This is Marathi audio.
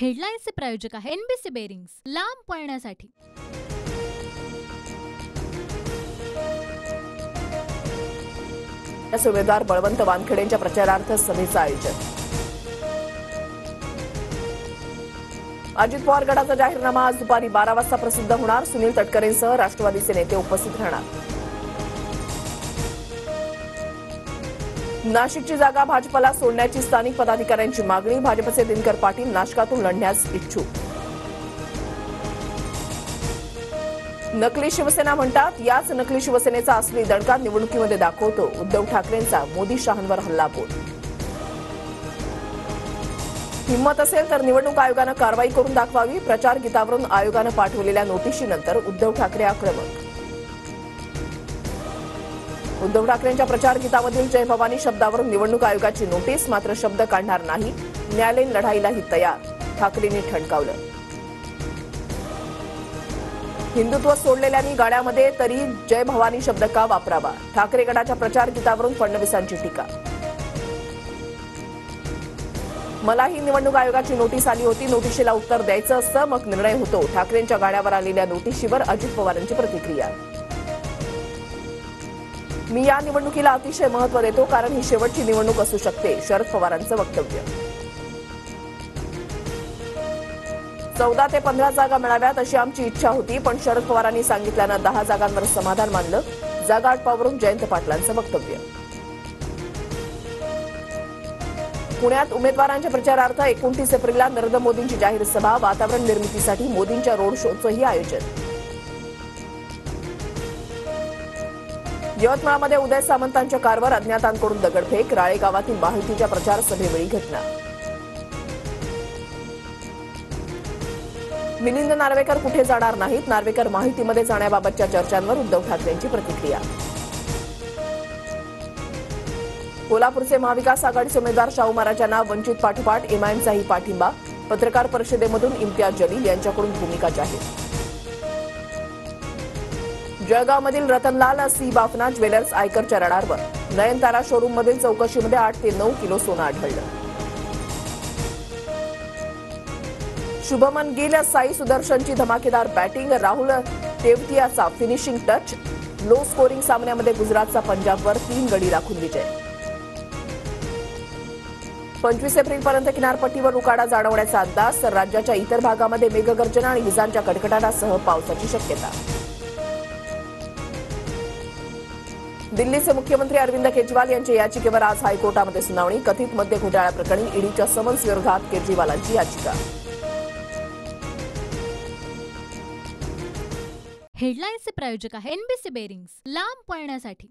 हेडलाईन्सचे प्रायोजक आहे एनबीसी बेरिंग्स, लांब पळण्यासाठी। उमेदवार बळवंत वानखेडेंच्या प्रचारार्थ सभेचं आयोजन। अजित पवार गटाचा जाहीरनामा आज दुपारी 12 वाजता प्रसिद्ध होणार। सुनील तटकरेंसह राष्ट्रवादीचे नेते उपस्थित राहणार। नाशिकची जागा भाजपला सोडण्याची स्थानिक पदाधिकाऱ्यांची मागणी। भाजपचे दिनकर पाटील नाशिकातून लढण्यास इच्छुक। नकली शिवसेना म्हणतात, याच नकली शिवसेनेचा असली दणका निवडणुकीमध्ये दाखवतो। उद्धव ठाकरेंचा मोदी शहांवर हल्लाबोल। हिंमत असेल तर निवडणूक आयोगानं कारवाई करून दाखवावी। प्रचार गीतावरून आयोगानं पाठवलेल्या नोटिशीनंतर उद्धव ठाकरे आक्रमक। उद्धव ठाकरेंच्या प्रचार गीतामधील जय भवानी शब्दावरून निवडणूक आयोगाची नोटीस, मात्र शब्द काढणार नाही। न्यायालयीन लढाईलाही तयार, ठाकरेंनी ठणकावलं। हिंदुत्व सोडलेल्यांनी गाड्यामध्ये तरी जय भवानी शब्द का वापरावा? ठाकरे गटाच्या प्रचार गीतावरून फडणवीसांची टीका। मलाही निवडणूक आयोगाची नोटीस आली होती, नोटिशीला उत्तर द्यायचं असतं, मग निर्णय होतो। ठाकरेंच्या गाड्यावर आलेल्या नोटिशीवर अजित पवारांची प्रतिक्रिया। मी या निवडणुकीला अतिशय महत्त्व देतो, कारण ही शेवटची निवडणूक असू शकते, शरद पवारांचं वक्तव्य। 14 ते 15 जागा मिळाव्यात अशी आमची इच्छा होती, पण शरद पवारांनी सांगितल्यानं 10 जागांवर समाधान मानलं। जागा आटपावरून जयंत पाटलांचं वक्तव्य। पुण्यात उमेदवारांच्या प्रचारार्थ 29 एप्रिलला नरेंद्र मोदींची जाहीर सभा। वातावरण निर्मितीसाठी मोदींच्या रोड शोचंही आयोजन। यवतमाळमध्ये उदय सामंतांच्या कारवर अज्ञातांकडून दगडफेक। राळे गावातील माहितीच्या प्रचार सभेवेळी घटना। मिलिंद नार्वेकर कुठे जाणार नाहीत, नार्वेकर माहितीमध्ये जाण्याबाबतच्या चर्चांवर उद्धव ठाकरेंची प्रतिक्रिया। कोल्हापूरचे महाविकास आघाडीचे उमेदवार शाहू महाराजांना वंचित पाठोपाठ एमआयएमचाही पाठिंबा। पत्रकार परिषदेमधून इम्तियाज जलील यांच्याकडून भूमिका जाहीर। जळगावमधील रतनलाल सी बाफना ज्वेलर्स आयकरच्या रडारवर। नयनतारा शोरूममधील चौकशीमध्ये 8 ते 9 किलो सोनं आढळलं। शुभमन गिल साई सुदर्शनची धमाकेदार बॅटिंग। राहुल तेवतियाचा फिनिशिंग टच। लो स्कोरिंग सामन्यामध्ये गुजरातचा पंजाबवर 3 गडी राखून विजय। 25 एप्रिलपर्यंत किनारपट्टीवर उकाडा जाणवण्याचा अंदाज, तर राज्याच्या इतर भागामध्ये मेघगर्जना आणि विजांच्या कडकडाटासह पावसाची शक्यता। दिल्लीचे मुख्यमंत्री अरविंद केजरीवाल यांच्या याचिकेवर आज हायकोर्टामध्ये सुनावणी। कथित मद्य घोटाळ्याप्रकरणी ईडीच्या समन्स विरोधात केजरीवालांची याचिका। हेडलाईन्सचे प्रायोजक आहे एनबीसी बेरिंग्स, लांब पळण्यासाठी।